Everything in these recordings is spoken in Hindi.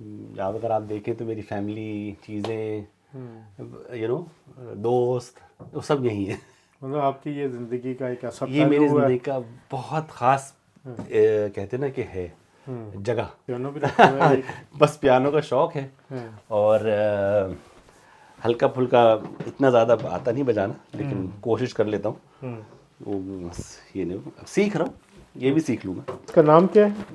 अब अगर आप देखें तो मेरी फैमिली, चीज़ें, दोस्त, वो सब यही है। मतलब आपकी ये ज़िंदगी का एक ऐसा ये मेरी पहलू है। ज़िंदगी का बहुत ख़ास कहते हैं ना कि है जगह। पियानो भी रखा हुआ है एक। बस पियानो का शौक़ है और हल्का फुल्का, इतना ज़्यादा आता नहीं बजाना, लेकिन कोशिश कर लेता हूँ। वो बस ये नहीं, सीख रहा हूँ, ये भी सीख लूँगा। इसका नाम क्या है?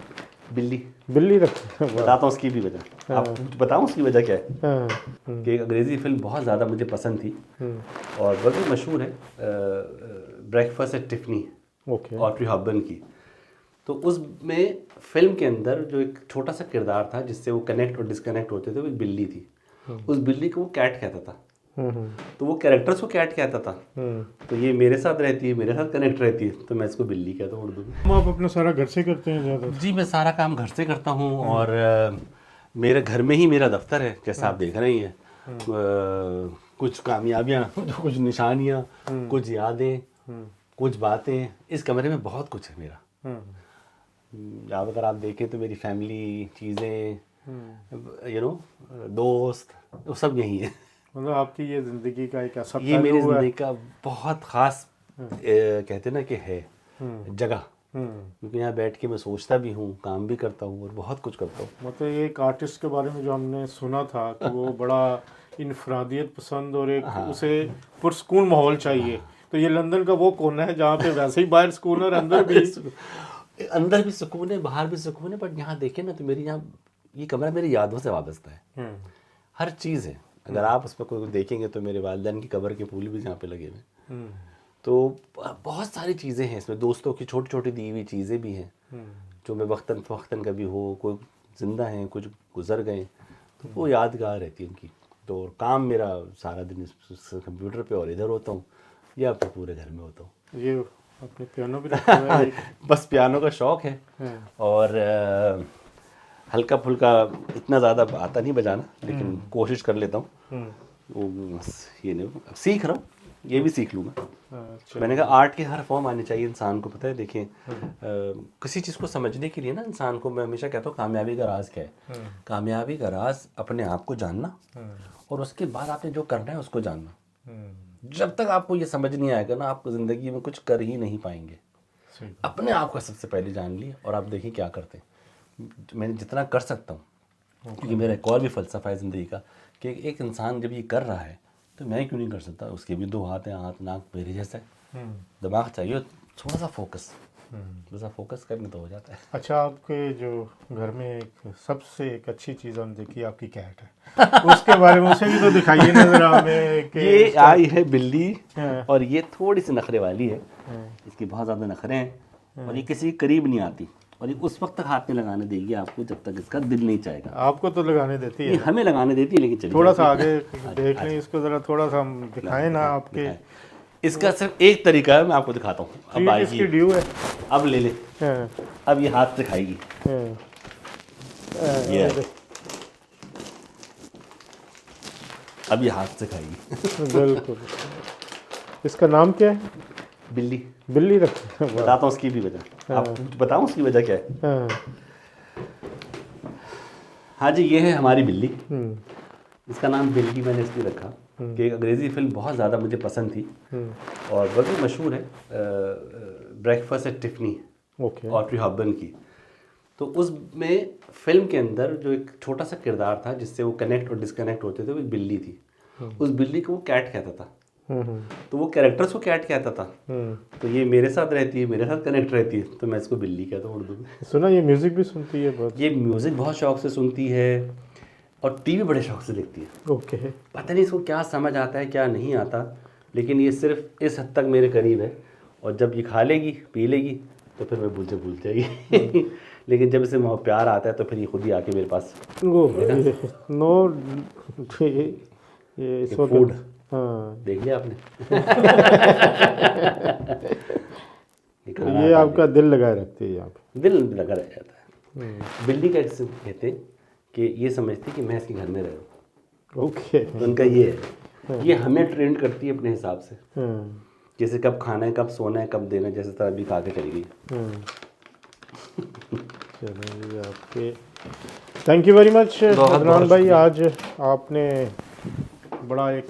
बिल्ली। बिल्ली रखी है। बताता हूँ उसकी भी वजह। आप बताऊँ उसकी वजह क्या है? हाँ, कि एक अंग्रेज़ी फिल्म बहुत ज़्यादा मुझे पसंद थी और बड़ी मशहूर है, breakfast at Tiffany, okay. Audrey Hepburn की। तो उसमें फिल्म के अंदर जो एक छोटा सा किरदार था जिससे वो कनेक्ट और डिस्कनेक्ट होते थे, वो एक बिल्ली थी। उस बिल्ली को वो कैट कहता था। तो वो कैरेक्टर्स को कैट कहता था। तो ये मेरे साथ रहती है, मेरे साथ कनेक्ट रहती है, तो मैं इसको बिल्ली कहता हूँ उर्दू में। आप अपना सारा घर से करते हैं ज़्यादा? जी, मैं सारा काम घर से करता हूँ और मेरे घर में ही मेरा दफ्तर है, जैसा आप देख रहे ही हैं। कुछ कामयाबियाँ, कुछ निशानियाँ, कुछ यादें, कुछ बातें, इस कमरे में बहुत कुछ है मेरा। अब अगर आप देखें तो मेरी फैमिली, चीज़ें, दोस्त, वो सब यही है। मतलब आपकी ये ज़िंदगी का एक ऐसा ये मेरी पहलू है। ज़िंदगी का बहुत ख़ास कहते हैं ना कि है जगह। क्योंकि यहाँ बैठ के मैं सोचता भी हूँ, काम भी करता हूँ और बहुत कुछ करता हूँ। मतलब एक आर्टिस्ट के बारे में जो हमने सुना था कि वो बड़ा इनफरादियत पसंद और एक उसे पुरस्कून माहौल चाहिए। तो ये लंदन का वो कोना है जहाँ पे वैसे ही बाहर सुकून है और अंदर भी सुकून है, बाहर भी सुकून है। बट यहाँ देखें ना तो मेरी यहाँ ये कमरा मेरी यादों से वाबस्ता है। हर चीज़ है। अगर आप उसमें कोई देखेंगे तो मेरे वालिदैन की कब्र के फूल भी यहाँ पे लगे हुए हैं। तो बहुत सारी चीज़ें हैं इसमें, दोस्तों की छोटी छोटी दी हुई चीज़ें भी हैं जो मैं वक्तन फ़वक्तन कभी हो, कोई ज़िंदा हैं, कुछ गुजर गए, तो वो यादगार रहती है उनकी। तो और काम मेरा सारा दिन इस कंप्यूटर पे और इधर होता हूँ या फिर पूरे घर में होता हूँ। ये अपने पियानो भी रखा हुआ है एक। बस पियानो का शौक़ है और हल्का फुल्का, इतना ज़्यादा आता नहीं बजाना, लेकिन कोशिश कर लेता हूँ। वो बस ये नहीं, सीख रहा हूँ, ये भी सीख लूँगा। मैंने कहा आर्ट के हर फॉर्म आने चाहिए इंसान को। पता है, देखिए किसी चीज़ को समझने के लिए ना, इंसान को मैं हमेशा कहता हूँ कामयाबी का राज क्या है? कामयाबी का राज अपने आप को जानना और उसके बाद आपने जो करना है उसको जानना। जब तक आपको ये समझ नहीं आएगा ना, आप ज़िंदगी में कुछ कर ही नहीं पाएंगे। अपने आप का सबसे पहले जान लिए और आप देखिए क्या करते हैं। मैं जितना कर सकता हूँ, क्योंकि मेरा एक और भी फ़लसफ़ा है ज़िंदगी का कि एक इंसान जब ये कर रहा है तो मैं क्यों नहीं कर सकता? उसके भी दो हाथ हैं, आँख नाक मेरे जैसा है। दिमाग चाहिए, थोड़ा सा फोकस, थोड़ा फोकस करने तो हो जाता है। अच्छा, आपके जो घर में एक सबसे एक अच्छी चीज़ हमने देखी आपकी कैट है, उसके बारे में उसे भी तो दिखाइए नजर हमें। ये आई है बिल्ली और ये थोड़ी सी नखरे वाली है। इसकी बहुत ज़्यादा नखरे हैं और ये किसी के करीब नहीं आती और ये उस वक्त तक हाथ में लगाने देगी आपको जब तक इसका दिल नहीं चाहेगा। आपको तो लगाने देती है? हमें लगाने देती है, लेकिन चलिए थोड़ा सा आगे देख लें इसको ज़रा, थोड़ा सा हम दिखाएं ना आपके। इसका सिर्फ एक तरीका है, मैं आपको दिखाता हूँ। अब आएगी, इसकी ड्यू है, अब ले ले। अब ये हाथ से खाएगी। ये अब ये हाथ से खाएगी। बिल्कुल। इसका नाम क्या है? बिल्ली। बिल्ली रखी है। बताता हूँ उसकी भी वजह। आप बताऊँ उसकी वजह क्या है? हाँ जी, ये है हमारी बिल्ली। इसका नाम बिल्ली मैंने इसलिए रखा कि एक अंग्रेज़ी फिल्म बहुत ज़्यादा मुझे पसंद थी और बड़ी मशहूर है, breakfast at Tiffany, Audrey Hepburn की। तो उसमें फिल्म के अंदर जो एक छोटा सा किरदार था जिससे वो कनेक्ट और डिस्कनेक्ट होते थे, वो एक बिल्ली थी। उस बिल्ली को वो कैट कहता था। तो वो कैरेक्टर्स को कैट कहता था। तो ये मेरे साथ रहती है, मेरे साथ कनेक्ट रहती है, तो मैं इसको बिल्ली कहता हूँ उर्दू में। सुना ये म्यूज़िक भी सुनती है बहुत? ये म्यूज़िक बहुत शौक से सुनती है और टीवी बड़े शौक से देखती है। ओके। पता नहीं इसको क्या समझ आता है क्या नहीं आता, लेकिन ये सिर्फ इस हद तक मेरे करीब है और जब ये खा लेगी पी लेगी तो फिर मैं मुझे भूल जाएगी। लेकिन जब इसे प्यार आता है तो फिर ये खुद ही आके मेरे पास ये इस फूड। हाँ, देख लिया आपने? ये आपका दिल लगाए रखती है, आप दिल लगा रह जाता है। बिल्ली का कहते हैं कि ये समझती कि मैं इसके घर में रह रहा हूँ। ओके। तो उनका ये है, ये हमें ट्रेंड करती है अपने हिसाब से, जैसे कब खाना है, कब सोना है, कब देना, जैसे तरह अभी खा के चली गई। चलिए आपके थैंक यू वेरी मच बहुत अदनान भाई, शुक्रिया। आज आपने बड़ा एक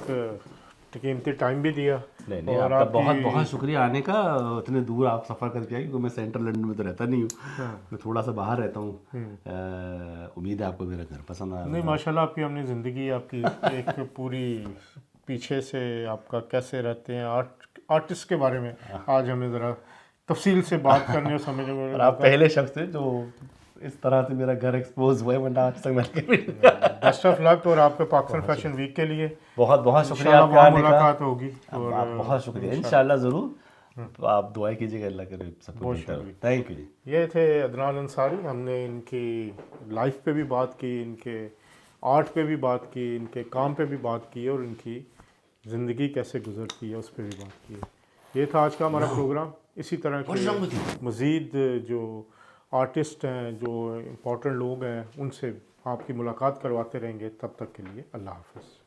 कीमती टाइम भी दिया। नहीं नहीं, और आपका आपकी- बहुत बहुत शुक्रिया आने का। इतने दूर आप सफ़र करके आए, क्योंकि मैं सेंट्रल लंदन में तो रहता नहीं हूँ, मैं थोड़ा सा बाहर रहता हूँ। उम्मीद है आपको मेरा घर पसंद आया नहीं होगा। माशाल्लाह, आपकी हमने ज़िंदगी आपकी एक पूरी पीछे से आपका कैसे रहते हैं आर्टिस्ट के बारे में आज हमें ज़रा तफसील से बात करने और समझने में और आप पहले शख्स थे जो इस तरह से मेरा घर एक्सपोज हुआ है, वरना आज तक मैंने बेस्ट ऑफ लक और आपके पाकिस्तान फैशन वीक के लिए बहुत बहुत शुक्रिया इंशाल्लाह आपके वहाँ आने का। मुलाकात होगी। और आप बहुत शुक्रिया, इंशाल्लाह ज़रूर। आप दुआ कीजिएगा, अल्लाह करे सब कुछ बेहतर हो। थैंक यू जी। ये थे अदनान अंसारी। हमने इनकी लाइफ पे भी बात की, इनके आर्ट पे भी बात की, इनके काम पे भी बात की और इनकी ज़िंदगी कैसे गुजरती है उस पर भी बात की। ये था आज का हमारा प्रोग्राम। इसी तरह के मज़ीद जो आर्टिस्ट हैं, जो इम्पोर्टेंट लोग हैं, उनसे आपकी मुलाकात करवाते रहेंगे। तब तक के लिए अल्लाह हाफ़िज़।